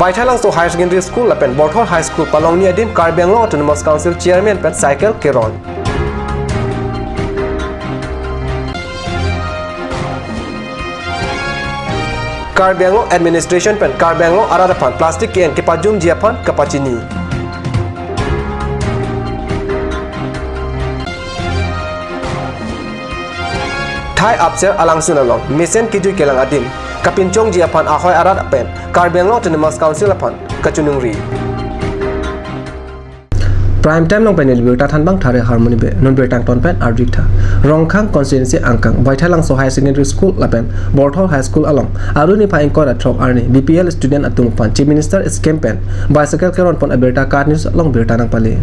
Baithalang so higher secondary school lapen Borthor High School Palongni adin Karbi Anglong Autonomous Council Chairman pen Cycle Keron. Karbi Anglong Administration pen Karbi Anglong Aradapan Plastic Ken Kepajum Jiapan Kapachini. Thai upser alangsun along Misen Kiju Kelang Adin Kapinchong Jiapan Ahoy Arad Pen Karbi Anglong Autonomous Council apan Kachunungri. Prime time long panel berta than bang thare harmony be non bertang ton pen arjik tha rongkhang constituency angkang baithalang so high secondary school lapen Borthor High School along aruni phaing kor atrok arni BPL student atung pan chief minister is campaign bicycle keron pon aberta car news long berta nang pale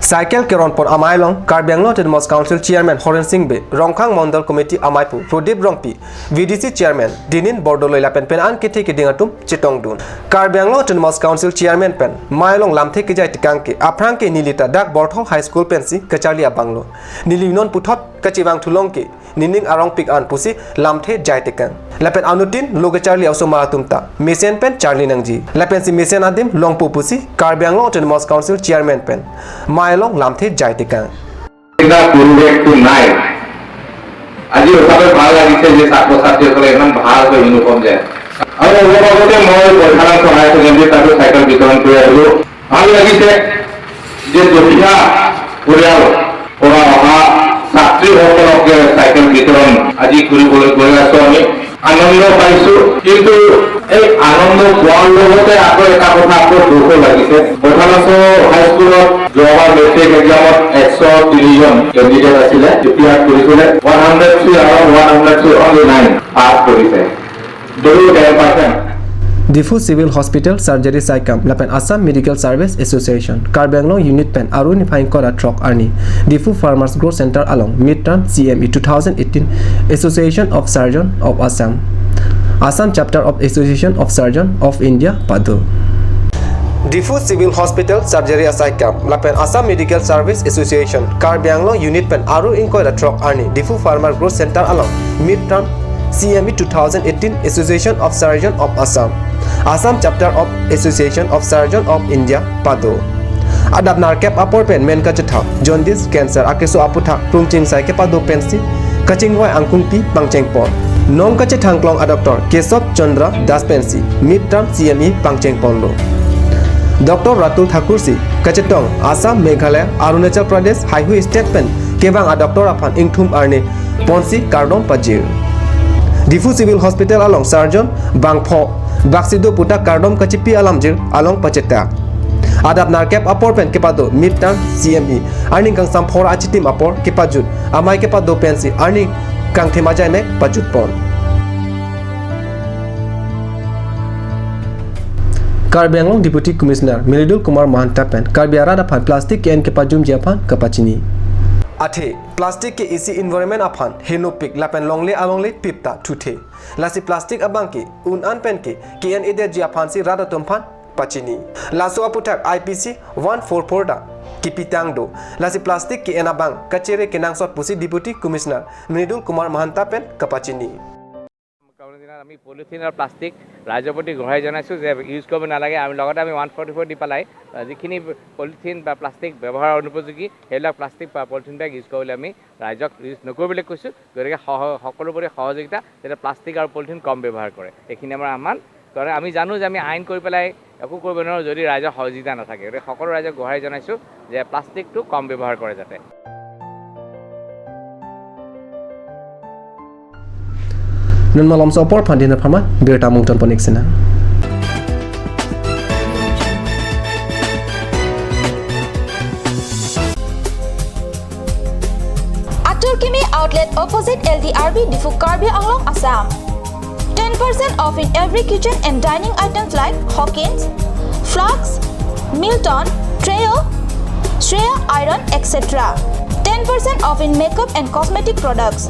Cycle Keron pon amai long Karbi Anglong Autonomous Council Chairman Horen Singh be Rongkhang Mondal Committee amaipu Prodip Rongpi VDC Chairman Dinin Bordoloi lapen pen an kiti kidingatum Chitong Dun Karbi Anglong Autonomous Council Chairman pen Mailong lamthe kijai tikangke aprangke nilita dak Borthor High School pensi kachali abanglo nilinon puthot kachibang thulongke nining arong pik an pusi lamthe jai tikang lapen anutin loge charli also maratumta mesen pen charli nangji lapen si mesen adim longpu pusi Karbi Anglong Autonomous Council Chairman pen Mailong lamthe jai tikang এটা পরিবেশ তো নাই আজি ওখানে ভালো লাগিছে যে ছাত্র ছাত্রী সকলে একদম ভালো করে ইউনিফর্ম দেয় আর ওভাবে মই পরীক্ষা সহায় করে তাকে সাইকেল বিতরণ করে হলো ভালো লাগিছে যে দক্ষিণা পরিয়াল ওরা অহা ছাত্রী সকলকে সাইকেল বিতরণ আজি কৰিবলৈ গৈ আছো আমি আনন্দ পাইছো কিন্তু এই আনন্দ পোৱাৰ লগতে আকৌ এটা কথা আকৌ দুখ লাগিছে বৰ্তমানতো হাই স্কুলত যোৱা মেট্ৰিক এক্সামত 103 জন কেণ্ডিডেট আছিলে প্ৰিপেয়াৰ কৰিছিলে 103 আৰু 103 অনলি 9 পাছ কৰিছে 10%. Difu Civil Hospital Surgery Saikam lapen Assam Medical Service Association Karbi Anglong Unit pen aruni phaing kora trok arni Difu Farmers Growth Center along midterm CME 2018 Association of Surgeon of Assam Chapter of Association of Surgeon of India Padu Difu Civil Hospital Surgery Saikam lapen Assam Medical Service Association Karbi Anglong Unit pen aru inkora trok arni Difu Farmers Growth Center along midterm CME 2018 Association of Surgeon of Assam Chapter of Association of Surgeon of India Pado Adap narkep apor pen men kachatha jaundice cancer akeso aputha prungching sai ke pado pensi kachingwai angkungpi pangchengpon nong kache thangklong a doctor Kesop Chandra Das pensi midterm CME pangchengpon lo Dr. Ratul Thakursi kachetong Assam Meghalaya Arunachal Pradesh Highway State pen kebang a doctor apan ingthum arne ponsi kardon pajir Difu Civil Hospital along Surgeon Bangpho Baksido Puta Kardom Kachipi Alamjir along Pacheta Adap narkep apor pen kepado midterm CME earning kang samphora achitim apor kepajut amai kepado pensi earning kang themajai me pajut pon Karbi Anglong Deputy Commissioner Milidul Kumar Mahanta pen Karbi Aradapan plastic ken kepajum japan kapachini Athe plastic ke isi environment aphan henopik lapen longle alongle pipta thuthe lasi plastic abangke un an pen ke kn ede ji aphan si rada tomphan pachini laso aputak IPC 144 da kipitang do lasi plastic ke enabang kachere kenang sot pusi deputy commissioner Mridul Kumar Mahanta pen kapachini আমি polythene আৰু plastic ৰাজ্যৰ প্ৰতি গঢ়াই জনাইছোঁ যে use কৰিব নালাগে আমি লগতে আমি 144 দি পেলাই যিখিনি পলিথিন বা প্লাষ্টিক ব্যৱহাৰ অনুপযোগী সেইবিলাক প্লাষ্টিক বা পলিথিন বেগ ইউজ কৰিবলৈ আমি ৰাজ্যক ইউজ নকৰিবলৈ কৈছোঁ গতিকে সকলোবোৰে সহযোগিতা যাতে প্লাষ্টিক আৰু পলিথিন কম ব্যৱহাৰ কৰে এইখিনি আমাৰ আহ্বান কাৰণ আমি জানো যে আমি আইন কৰি পেলাই একো কৰিব নোৱাৰোঁ যদি ৰাইজৰ সহযোগিতা নাথাকে গতিকে সকলো ৰাইজক গঢ়াই জনাইছোঁ যে প্লাষ্টিকটো কম ব্যৱহাৰ কৰে যাতে Nun malam sopor pandina pharma berta mungton poniksena Atur Kimi outlet opposite LDRB Difu Karbi Anglong Assam 10% off in every kitchen and dining items like Hawkins, Flux, Milton, Treo, Shreya Iron etc. 10% off in makeup and cosmetic products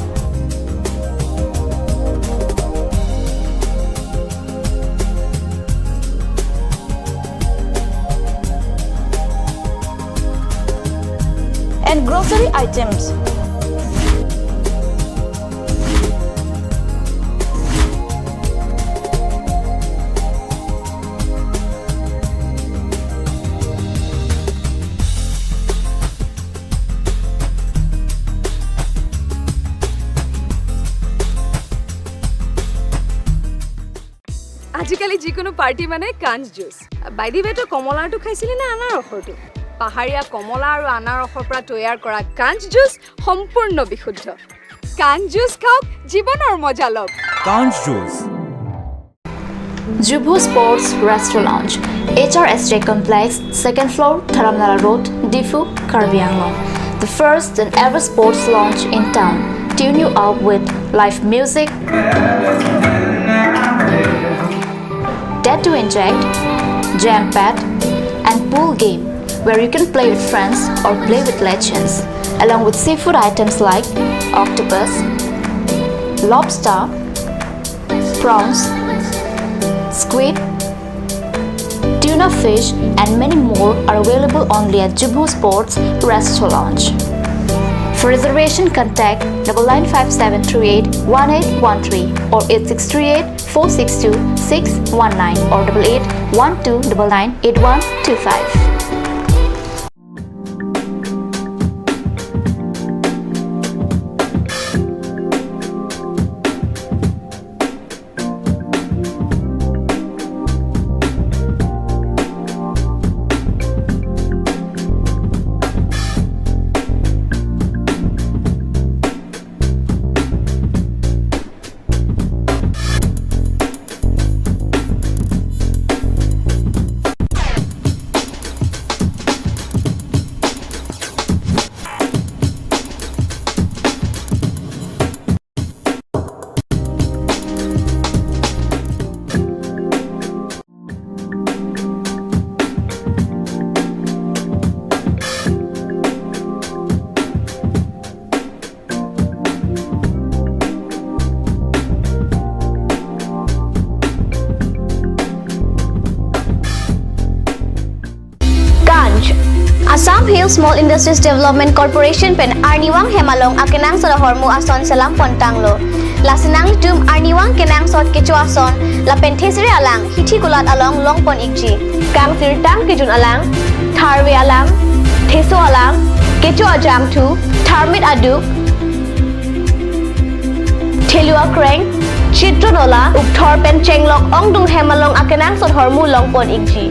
and grocery items. আজিকালি যিকোনো party মানে কাঞ্চ juice বাইদি বেটো কমলাটো খাইছিলি না আনাৰসৰটো পাহাৰীয়া কমলা আৰু আনাৰসৰ পৰা তৈয়াৰ কৰা কাঞ্চ জুচ সম্পূৰ্ণ বিশুদ্ধ কাঞ্চ জুচ খাওক জীৱনৰ মজা লওক কাঞ্চ juice Jubu Sports Restaurant Lounge, HRSJ Complex, 2nd floor, Dharamnala Road, Difu, Karbi Anglong. The first and ever sports lounge in town. Tune you up with live music, Dare to Inject, Jam Pad, and pool game where you can play with friends or play with legends, along with seafood items like octopus, lobster, prawns, squid, tuna fish and many more are available only at Jubu Sports Restaurant Lounge. For reservation contact 9957381813 or 8638462619 or 8812998125. Assam Hill Small Industries Development Corporation pen Arniwang Hemalong akenang sa hormu ason salam pontanglo. Lasinang tum Arniwang kenang sot kecho ason la penthesre alang hithi kulat along longpon ikji. Kang tirtang kijun alang tharwe alang theso alang kecho ajam thu tharmit adu thelua kreng chitronola ukthor pen chenglok ongdung Hemalong akenang sot hormu longpon ikji.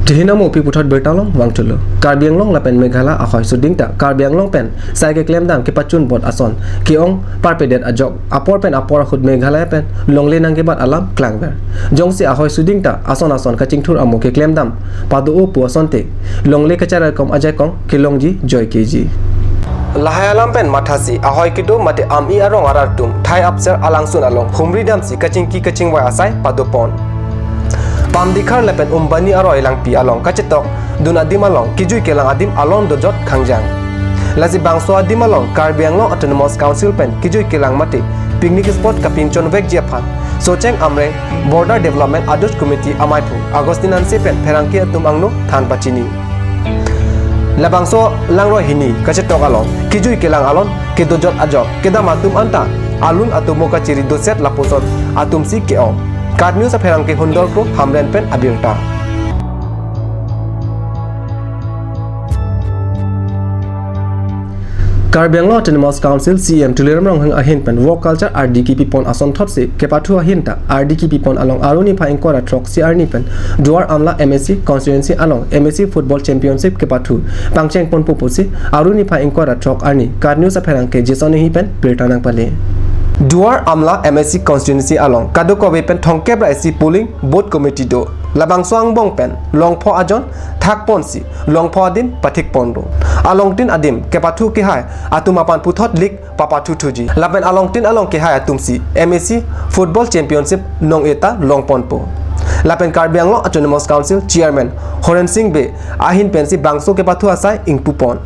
Tehina mo piputhot bertalong wangchulo Karbi Anglong lapen Meghala akhoi sudingta Karbi Anglong pen sai ke claim dam ke pachun bot ason ki ong parpedet ajok apor pen apor khud Meghala pen longle nang ke bat alam klangber jongsi akhoi sudingta ason kaching thur amo ke claim dam padu o pu asonte longle kachara kom ajai kong kilongji joy keji Lahayalam pen mathasi ahoy kido mate ami arong arartum thai upser alangsun along humri dam si kaching ki kaching wa asai padu pon Pam dikhar lepen umbani aroi lang pi along kachetok dun adim along kijui kelang adim along dojot khangjang laji bangso adim along Karbi Anglong Autonomous Council pen kijui kelang mate picnic spot kapin chonvek jiapha socheng amre border development adult committee amaipu agostinan se pen pherangki atum angno than pachini labangso langro hini kachetok along kijui kelang alon ke dojot ajok kedam atum anta alun atumoka chiri doset laposon atum si keong Card news apherang ke hundor ko hamren pen abirta Karbi Anglong Autonomous Council CM tuliram rong hang ahin pen work culture RDKP pon ason thotse kepathu ahin ta RDKP pon along aruni phaing kora trok CRNI pen duar amla MSC constituency along MSC football championship kepathu pangcheng pon pupusi aruni phaing kora trok arni card news apherang ke jesoni hi pen pirtanang pale Duar Amla MSC constituency along Kadoko pen Thongkebra SC polling board committee do Labangsoang bong pen Longpho ajon Thak ponsi Longpho adim pathik pondo Alongtin adim kepathu ke hai atumapan puthot league papathu thuji Lapen alongtin along ke hai atumsi MSC football championship nong eta longponpo Lapen Karbi Anglong Autonomous Council chairman Horen Singh Be ahin pensi bangso kepathu asai ingpupon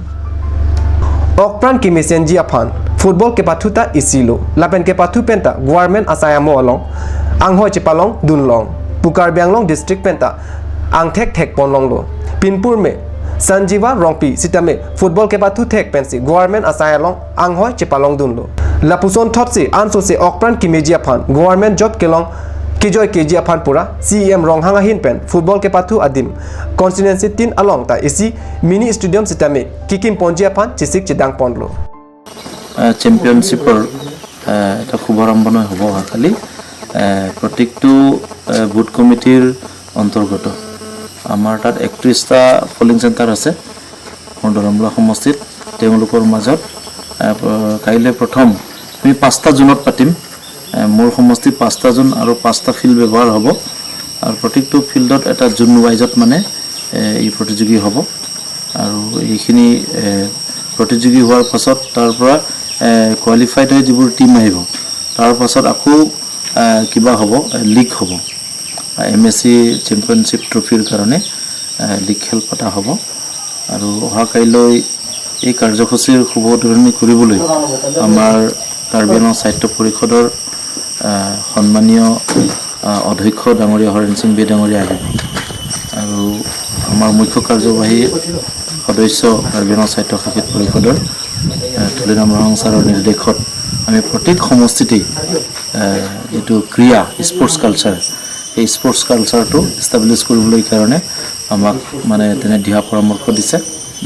Okpran kimisenji aphan football ke pathuta isilo lapen ke pathu penta government asayamo along anghoi chipalong dunlong Karbi Anglong district penta angthek thek ponlong lo pinpur me sanjiva rongpi sitame football ke pathu thek pensi government asayalong anghoi chipalong dunlo lapuson thotsi anso se okpran kimeji aphan government job kelong Kijoy keji aphan pura CEM ronghanga hin pen football ke pathu adim constituency 3 along ta isi mini stadium sitame kikim ponji aphan chisik chidang ponlo চেম্পিয়নশ্বিপৰ এটা শুভাৰম্ভণি হ'ব অহাকালি প্ৰত্যেকটো booth কমিটিৰ অন্তৰ্গত আমাৰ তাত 31টা পলিং চেণ্টাৰ আছে মোৰ দৰমলা সমষ্টিত তেওঁলোকৰ মাজত কাইলৈ প্ৰথম আমি 5টা জোনত পাতিম মোৰ সমষ্টি 5টা জোন আৰু 5টা ফিল্ড ব্যৱহাৰ হ'ব আৰু প্ৰত্যেকটো ফিল্ডত এটা জোন ৱাইজত মানে এই প্ৰতিযোগী হ'ব আৰু এইখিনি প্ৰতিযোগী হোৱাৰ পাছত তাৰ পৰা কোৱালিফাইড হৈ যিবোৰ টিম আহিব তাৰ পাছত আকৌ কিবা হ'ব লীগ হ'ব MSc চেম্পিয়নশ্বিপ ট্ৰফিৰ কাৰণে লীগ খেল পতা হ'ব আৰু অহা কাইলৈ এই কাৰ্যসূচীৰ শুভ উদ্বোধনী কৰিবলৈ আমাৰ কাৰ্বি আংলং সাহিত্য পৰিষদৰ সন্মানীয় অধ্যক্ষ ডাঙৰীয়া হৰেণ সিং বে ডাঙৰীয়া আহিব আৰু আমাৰ মুখ্য কাৰ্যবাহী সদস্য কাৰ্বি আংলং সাহিত্য শাখিত পৰিষদৰ তুলিৰাম ৰহং ছাৰৰ নিৰ্দেশত আমি প্ৰত্যেক সমষ্টিতেই যেটো ক্ৰীড়া স্পৰ্টছ কালচাৰ এই স্পৰ্টছ কালচাৰটো এষ্টাব্লিছ কৰিবলৈ কাৰণে আমাক মানে তেনে দিহা পৰামৰ্শ দিছে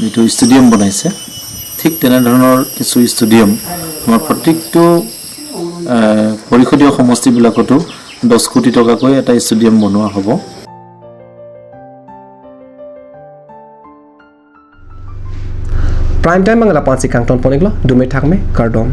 যেটো ষ্টেডিয়াম বনাইছে ঠিক তেনে ধৰণৰ কিছু ষ্টেডিয়াম আমাৰ প্ৰত্যেকটো পৰিষদীয় সমষ্টিবিলাকতো 10 কোটি টকাকৈ এটা ষ্টেডিয়াম বনোৱা হ'ব प्राइम टाइम मंगला 5 कांटन पनेगलो 2 में थाक में कार्डोम